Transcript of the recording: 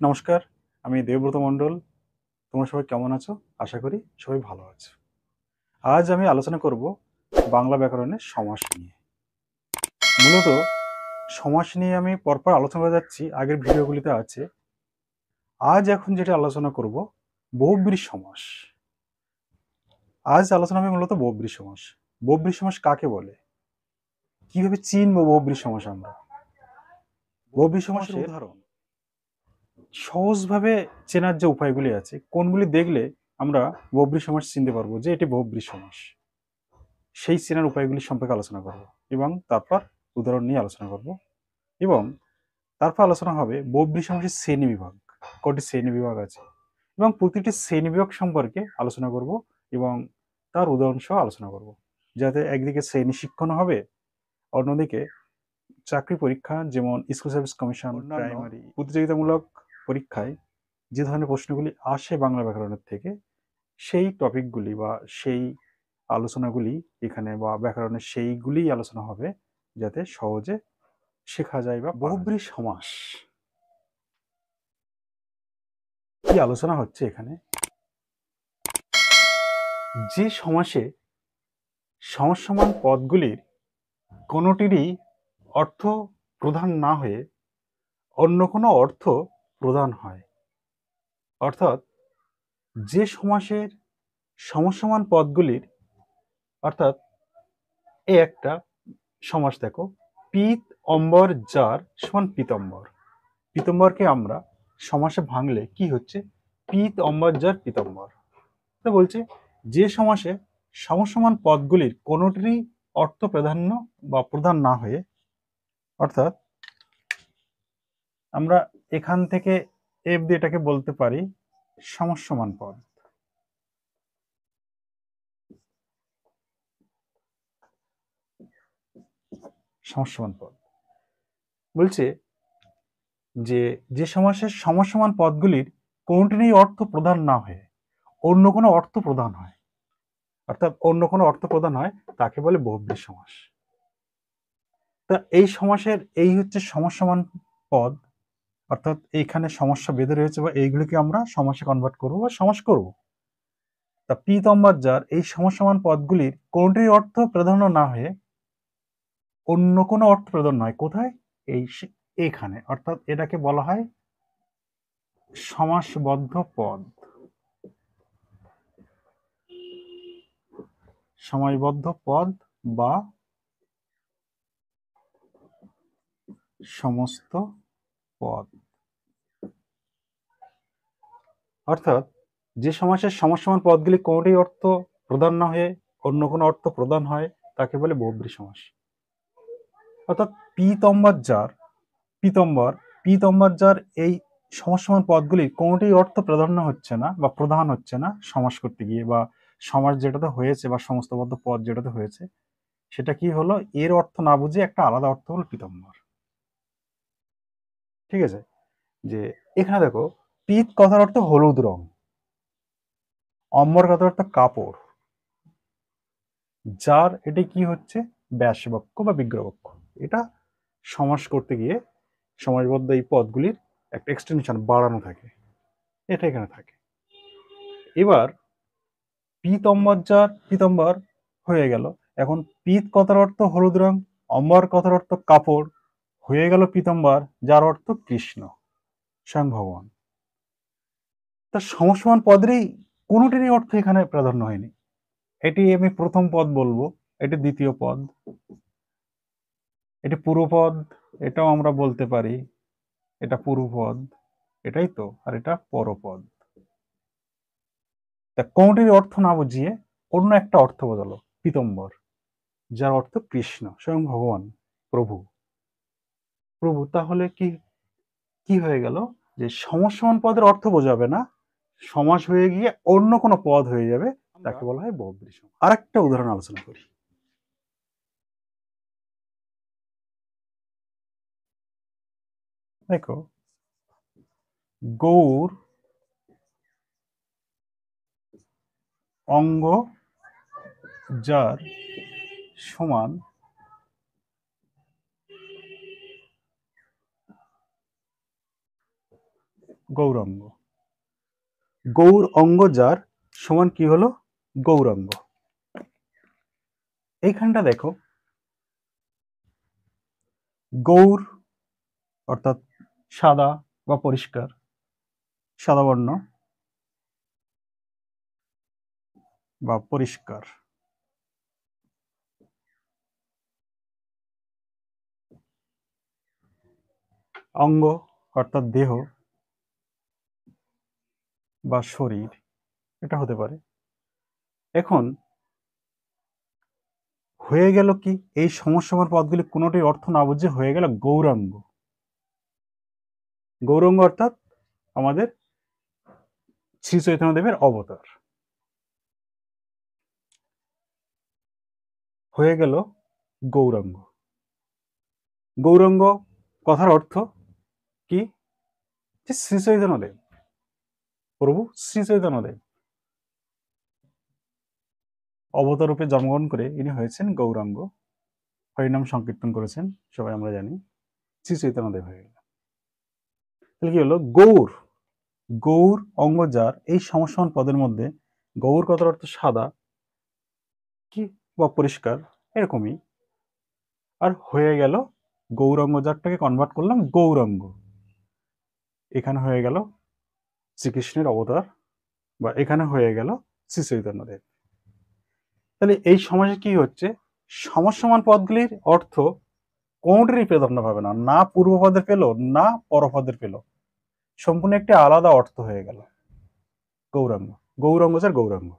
নমস্কার, আমি দেবব্রত মণ্ডল। তোমরা সবাই কেমন আছো? আশা করি সবাই ভালো আছো। আজ আমি আলোচনা করব বাংলা ব্যাকরণের সমাস নিয়ে। মূলত সমাস নিয়ে আমি পরপর আলোচনা করে যাচ্ছি, আগের ভিডিওগুলিতে আছে। আজ এখন যেটা আলোচনা করব বহুব্রীহি সমাস। আজ আলোচনা হবে মূলত বহুব্রীহি সমাস। বহুব্রীহি সমাস কাকে বলে, কিভাবে চিনব বহুব্রীহি সমাস আমরা? বহুব্রীহি সমাসের উদাহরণ সহজভাবে চেনার যে উপায়গুলি আছে, কোনগুলি দেখলে আমরা বহুব্রীহি সমাস চিনতে পারবো যে এটি বহুব্রীহি সমাস, সেই চেনার উপায়গুলি সম্পর্কে আলোচনা করব এবং তারপর উদাহরণ নিয়ে আলোচনা করব এবং তারপর আলোচনা হবে বহুব্রীহি সমাসের শ্রেণী বিভাগ, কটি শ্রেণী বিভাগ আছে এবং প্রতিটি শ্রেণী বিভাগ সম্পর্কে আলোচনা করব এবং তার উদাহরণ সহ আলোচনা করব, যাতে একদিকে শ্রেণী শিক্ষণ হবে, অন্যদিকে চাকরি পরীক্ষা যেমন স্কুল সার্ভিস কমিশন, প্রাইমারি প্রতিযোগিতামূলক পরীক্ষায় যে ধরনের প্রশ্নগুলি আসে বাংলা ব্যাকরণের থেকে, সেই টপিকগুলি বা সেই আলোচনাগুলি এখানে বা ব্যাকরণের সেইগুলিই আলোচনা হবে, যাতে সহজে শেখা যায় বা বহুব্রীহি সমাস কি আলোচনা হচ্ছে এখানে। যে সমাসে সমসমান পদগুলির কোনোটিরই অর্থ প্রধান না হয়ে অন্য কোনো অর্থ প্রদান হয়, অর্থাৎ যে সমাসের সমসমান পদগুলির, অর্থাৎ এই একটা সমাস দেখো, পিত অম্বর যার সমান পীতম্বর। পীতম্বরকে আমরা সমাসে ভাঙলে কি হচ্ছে, পিত অম্বর যার পীতম্বর। তো বলছে যে সমাসে সমসমান পদগুলির কোনোটিরই অর্থ প্রাধান্য বা প্রধান না হয়ে, অর্থাৎ আমরা এখান থেকে এফ দিয়ে এটাকে বলতে পারি সমসমান পদ। সমসমান পদ বলছে যে যে সমাসের সমসমান পদগুলির কোনটিরই অর্থ প্রদান না হয়ে অন্য কোনো অর্থ প্রদান হয়, অর্থাৎ অন্য কোনো অর্থ প্রদান হয়, তাকে বলে বহুব্রীহি সমাস। তা এই সমাসের এই হচ্ছে সমসমান পদ, অর্থাৎ এইখানে সমস্যা বেঁধে রয়েছে বা এইগুলিকে আমরা সমাসে কনভার্ট করবো বা সমাস করব। তা পীতম্বর যার এই সমসমান পদগুলির কোনটির অর্থ প্রাধান্য না হয়ে অন্য কোনো অর্থ প্রদান নয়, কোথায়, এই এখানে, অর্থাৎ এটাকে বলা হয় সমাসবদ্ধ পদ, সমাসবদ্ধ পদ বা সমস্ত পদ। অর্থাৎ যে সমাসের সমসমান পদগুলি কোনটি অর্থ প্রদান না হয়ে অন্য কোনো অর্থ প্রদান হয়, তাকে বলে বহুব্রীহি সমাস। অর্থাৎ পীতম্বর যার, পীতম্বর পীতম্বর যার এই সমসমান পদগুলির কোনটি অর্থ প্রাধান্য হচ্ছে না বা প্রধান হচ্ছে না সমাস করতে গিয়ে, বা সমাস যেটাতে হয়েছে বা সমস্তবদ্ধ পদ যেটাতে হয়েছে, সেটা কি হলো, এর অর্থ না বুঝে একটা আলাদা অর্থ হলো পীতম্বর। ঠিক আছে, যে এখানে দেখো, পীত কথার অর্থ হলুদ রং, অম্বর কথার অর্থ কাপড়, যার এটি কি হচ্ছে, ব্যাসবাক্য বা বিগ্রহবাক্য। এটা সমাস করতে গিয়ে সমাসবদ্ধ এই পদগুলির একটা এক্সটেনশন বাড়ানো থাকে, এটা এখানে থাকে। এবার পীতম্বর যার পীতম্বর হয়ে গেল, এখন পীত কথার অর্থ হলুদ রং, অম্বর কথার অর্থ কাপড়, হয়ে গেল পীতম্বর যার অর্থ কৃষ্ণ, স্বয়ং ভগবান। তার সমসমান পদেরই কোনোটিরই অর্থ এখানে প্রাধান্য হয়নি। এটি আমি প্রথম পদ বলবো, এটি দ্বিতীয় পদ, এটি পূর্বপদ, এটাও আমরা বলতে পারি এটা পূর্বপদ, এটাই তো, আর এটা পরপদ। তা কোনটির অর্থ না বুঝিয়ে অন্য একটা অর্থ বোঝালো, পীতম্বর যার অর্থ কৃষ্ণ, স্বয়ং ভগবান, প্রভু। প্রভু তাহলে কি কি হয়ে গেল, যে সমসমান পদের অর্থ বোঝাবে না, সমাস হয়ে গিয়ে অন্য কোনো পদ হয়ে যাবে, তাকে বলা হয় বহুব্রীহি সমাস। আর একটা উদাহরণ আলোচনা করি। দেখো, গৌর অঙ্গ যার সমান গৌরাঙ্গ। গৌর অঙ্গ যার সমান কি হলো? গৌরাঙ্গ। এইখানটা দেখো, গৌর অর্থাৎ সাদা বা পরিষ্কার, সাদা বর্ণ বা পরিষ্কার। অঙ্গ অর্থাৎ দেহ বা শরীর, এটা হতে পারে। এখন হয়ে গেল কি, এই সমসমান পদগুলি কোনোটির অর্থ না বুঝে হয়ে গেল গৌরাঙ্গ। গৌরাঙ্গ অর্থাৎ আমাদের শ্রী চৈতন্যদেবের অবতার। হয়ে গেল গৌরাঙ্গ। গৌরাঙ্গ কথার অর্থ কি? যে শ্রী চৈতন্যদেব, প্রভু শ্রী চৈতন্যদেব অবতার রূপে জন্মগ্রহণ করে ইনি হয়েছেন গৌরাঙ্গ, হরিনাম সংকীর্তন করেছেন, সবাই আমরা জানি, শ্রী চৈতন্যদেব হয়ে গেল। তাহলে কি হলো? গৌর, গৌর অঙ্গ যার, এই সমসমান পদের মধ্যে গৌর কথার অর্থ সাদা কি বা পরিষ্কার, এরকমই। আর হয়ে গেল গৌরাঙ্গ যারটাকে কনভার্ট করলাম গৌরাঙ্গ। এখানে হয়ে গেল শ্রীকৃষ্ণের অবতার, বা এখানে হয়ে গেল শ্রী চৈতন্যদেব। তাহলে এই সমাজে কি হচ্ছে? সমসমান পদগুলির অর্থ কোনটিরই প্রাধান্য পাবে না, না পূর্বপদের পেল না পরপদের পেল, সম্পূর্ণ একটি আলাদা অর্থ হয়ে গেল গৌরাঙ্গ। গৌরাঙ্গ স্যার গৌরাঙ্গ।